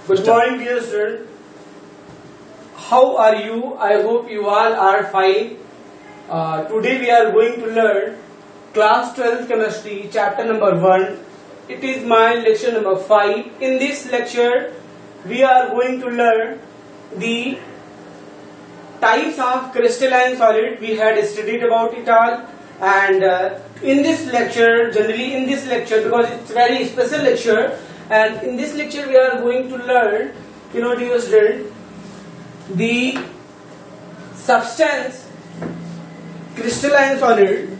Good morning, dear student. How are you? I hope you all are fine. Today we are going to learn class 12 chemistry chapter number 1. It is my lecture number 5. In this lecture we are going to learn the types of crystalline solid. We had studied about it all, and in this lecture, generally in this lecture, because it's very special lecture, and in this lecture we are going to learn, dear student, the substance crystalline solid,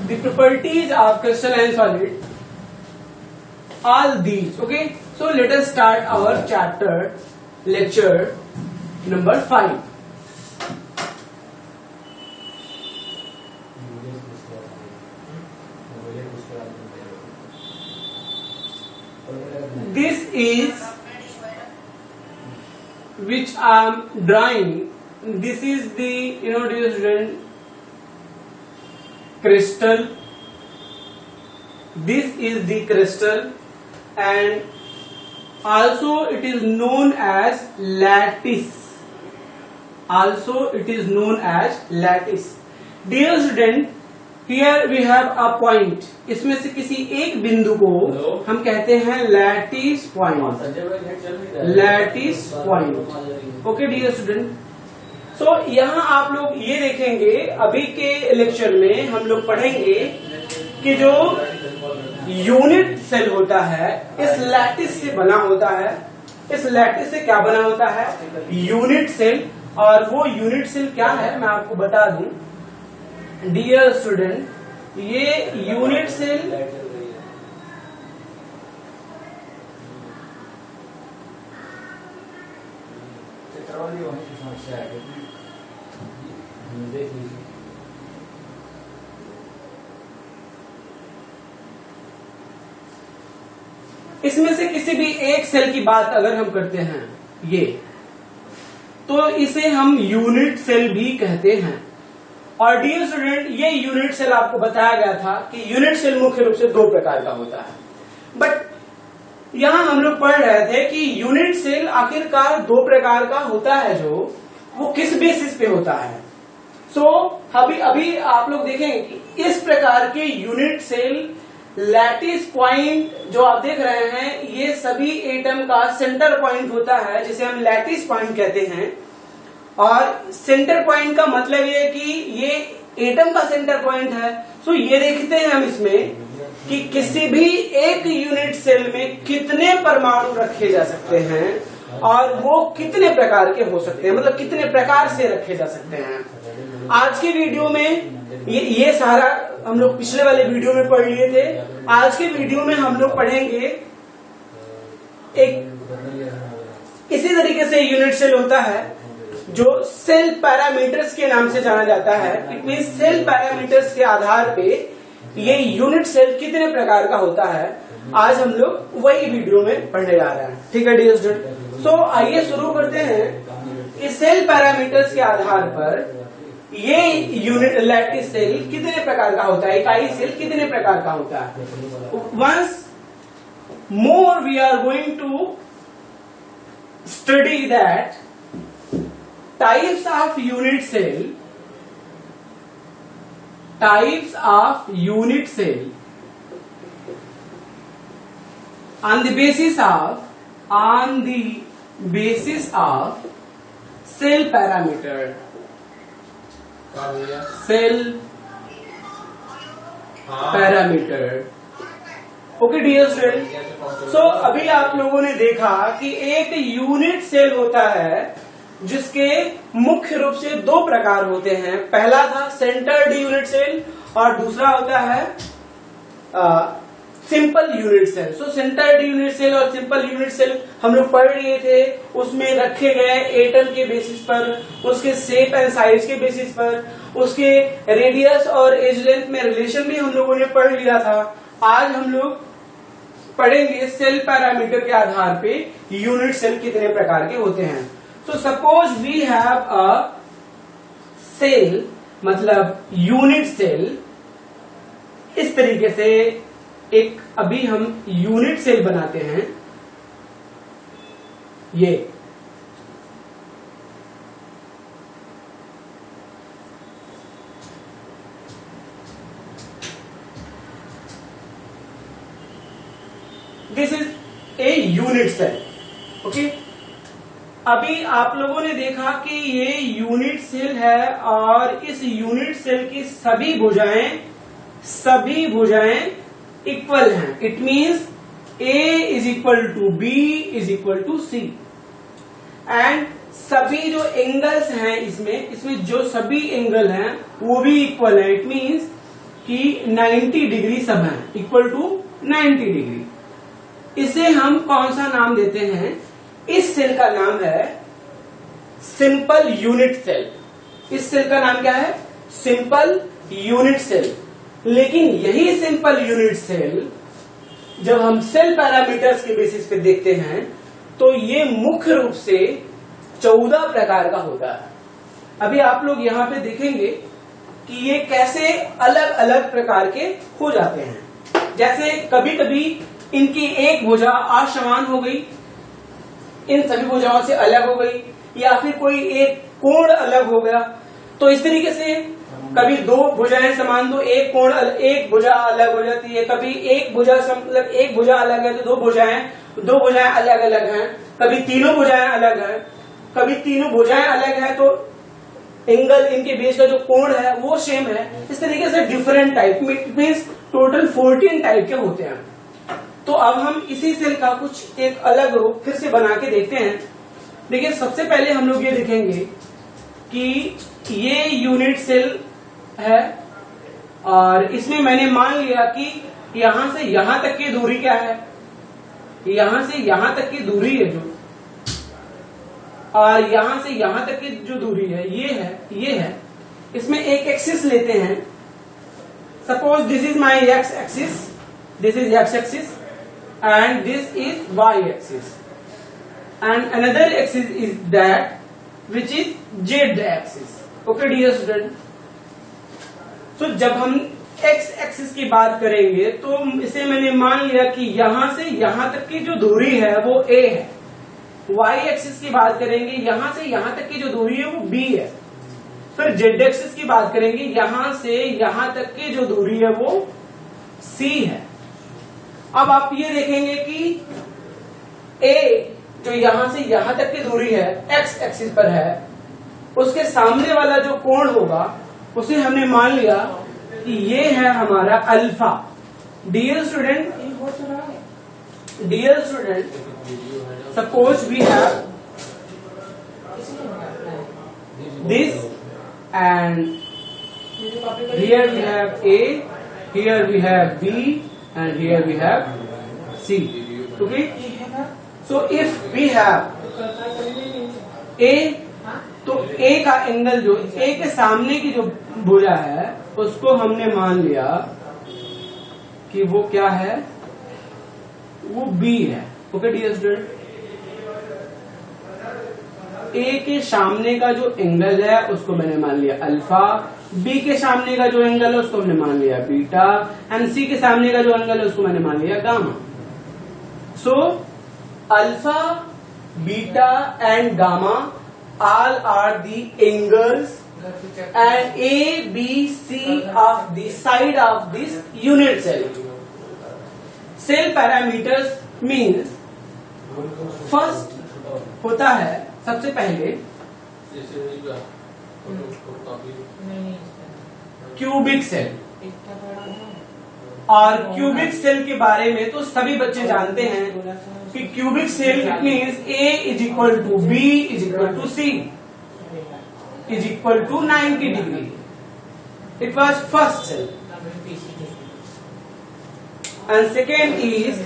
the properties of crystalline solid, all these. Okay, so let us start our chapter, lecture number 5. This is which I am drawing. This is the dear student, crystal. This is the crystal, and also it is known as lattice. Also it is known as lattice. Dear student, here we have a point. इसमें से किसी एक बिंदु को हम कहते हैं lattice point. Lattice point. Okay dear student, so यहाँ आप लोग ये देखेंगे, अभी के लेक्चर में हम लोग पढ़ेंगे कि जो यूनिट सेल होता है इस लैटिस से बना होता है. इस लैटिस से क्या बना होता है? Unit cell. और वो यूनिट सेल क्या है मैं आपको बता दूं डियर स्टूडेंट. ये यूनिट सेल इसमें से किसी भी एक सेल की बात अगर हम करते हैं ये, तो इसे हम यूनिट सेल भी कहते हैं. और डियर स्टूडेंट, ये यूनिट सेल आपको बताया गया था कि यूनिट सेल मुख्य रूप से 2 प्रकार का होता है. बट यहां हम लोग पढ़ रहे थे कि यूनिट सेल आखिरकार 2 प्रकार का होता है, जो वो किस बेसिस पे होता है. सो अभी आप लोग देखेंगे कि इस प्रकार के यूनिट सेल लैटिस पॉइंट जो आप देख रहे हैं, ये सभी एटम का सेंटर पॉइंट होता है, जिसे हम लैटिस पॉइंट कहते हैं. और सेंटर पॉइंट का मतलब ये है कि ये एटम का सेंटर पॉइंट है. सो ये देखते हैं हम इसमें कि किसी भी एक यूनिट सेल में कितने परमाणु रखे जा सकते हैं और वो कितने प्रकार के हो सकते हैं, मतलब कितने प्रकार से रखे जा सकते हैं. आज के वीडियो में ये सारा हम लोग पिछले वाले वीडियो में पढ़ लिए थे. आज के वीडियो में हम लोग पढ़ेंगे एक इसी तरीके से यूनिट सेल होता है जो सेल पैरामीटर्स के नाम से जाना जाता है. इट मीन सेल पैरामीटर्स के आधार पे ये यूनिट सेल कितने प्रकार का होता है, आज हम लोग वही वीडियो में पढ़ने जा रहे हैं. ठीक है डियर स्टूडेंट, सो आइए शुरू करते हैं कि सेल पैरामीटर्स के आधार पर ये यूनिट लैटिस सेल कितने प्रकार का होता है, इकाई सेल कितने प्रकार का होता है. Once more we are going to study that types of unit cell on the basis of cell parameter. Okay dear student, so अभी आप लोगों ने देखा कि एक यूनिट सेल होता है जिसके मुख्य रूप से 2 प्रकार होते हैं. पहला था सेंटर्ड यूनिट सेल और दूसरा होता है सिंपल यूनिट सेल. सो सेंटर्ड यूनिट सेल और सिंपल यूनिट सेल हम लोग पढ़ लिए थे. उसमें रखे गए एटम के बेसिस पर, उसके शेप एंड साइज के बेसिस पर, उसके रेडियस और एज लेंथ में रिलेशन भी हम लोगों ने पढ़ लिया था. आज हम लोग पढ़ेंगे सेल पैरामीटर के आधार पे यूनिट सेल कितने प्रकार के होते हैं. So suppose we have a cell, मतलब यूनिट सेल. इस तरीके से एक अभी हम यूनिट सेल बनाते हैं. ये this is a unit cell. Okay, अभी आप लोगों ने देखा कि ये यूनिट सेल है और इस यूनिट सेल की सभी भुजाएं इक्वल हैं। It means A is equal to B is equal to C and सभी जो एंगल्स हैं इसमें जो सभी एंगल हैं वो भी इक्वल है। इट मीन्स कि 90 डिग्री सब है, इक्वल टू 90 डिग्री। इसे हम कौन सा नाम देते हैं? इस सेल का नाम है सिंपल यूनिट सेल। इस सेल का नाम क्या है? Simple unit cell. लेकिन यही सिंपल यूनिट सेल जब हम सेल पैरामीटर्स के बेसिस पे देखते हैं तो ये मुख्य रूप से 14 प्रकार का होता है। अभी आप लोग यहां पे देखेंगे कि ये कैसे अलग अलग प्रकार के हो जाते हैं। जैसे कभी कभी इनकी एक भुजा असमान हो गई, इन सभी भुजाओं से अलग हो गई, या फिर कोई एक कोण अलग हो गया। तो इस तरीके से कभी दो भुजाएं समान तो एक कोण एक भुजा अलग हो जाती है, कभी एक भुजा मतलब एक भुजा अलग है तो दो भुजाएं अलग अलग हैं, कभी तीनों भुजाएं अलग हैं, कभी तीनों भुजाएं अलग हैं तो एंगल इनके बीच का जो कोण है वो सेम है। इस तरीके से different type means total 14 type के होते हैं। तो अब हम इसी सेल का कुछ एक अलग रूप फिर से बना के देखते हैं। देखिए, सबसे पहले हम लोग ये देखेंगे कि ये यूनिट सेल है और इसमें मैंने मान लिया कि यहां से यहां तक की दूरी क्या है, यहां से यहां तक की दूरी है जो, और यहां से यहां तक की जो दूरी है ये है। इसमें एक एक्सिस लेते हैं। Suppose this is my ex axis, this is x axis and this is y axis and another axis is that which is z axis. Okay dear student, so जब हम x axis की बात करेंगे तो इसे मैंने मान लिया कि यहां से यहां तक की जो दूरी है वो a है। y axis की बात करेंगे, यहां से यहां तक की जो दूरी है वो b है। फिर z axis की बात करेंगे, यहां से यहां तक की जो दूरी है वो c है। अब आप ये देखेंगे कि A जो यहां से यहां तक की दूरी है x एक्सिस पर है, उसके सामने वाला जो कोण होगा उसे हमने मान लिया कि ये है हमारा alpha. Dear student, suppose we have this and here we have A, here we have B and here we have C. Okay, so if we have A, तो A का एंगल जो A के सामने की जो भुजा है उसको हमने मान लिया कि वो क्या है, वो B है। ओके डियर स्टूडेंट, A के सामने का जो एंगल है उसको मैंने मान लिया अल्फा, B के सामने का जो एंगल है उसको हमने मान लिया बीटा, एंड C के सामने का जो एंगल है उसको मैंने मान लिया gamma. So alpha, beta and gamma all are the angles and A, B, C of the side of this unit cell. Cell parameters means first होता है सबसे पहले क्यूबिक सेल, और क्यूबिक सेल के बारे में तो सभी बच्चे जानते हैं कि cubic cell it means A is equal to B is equal to C is equal to 90 degree. It was first cell and second is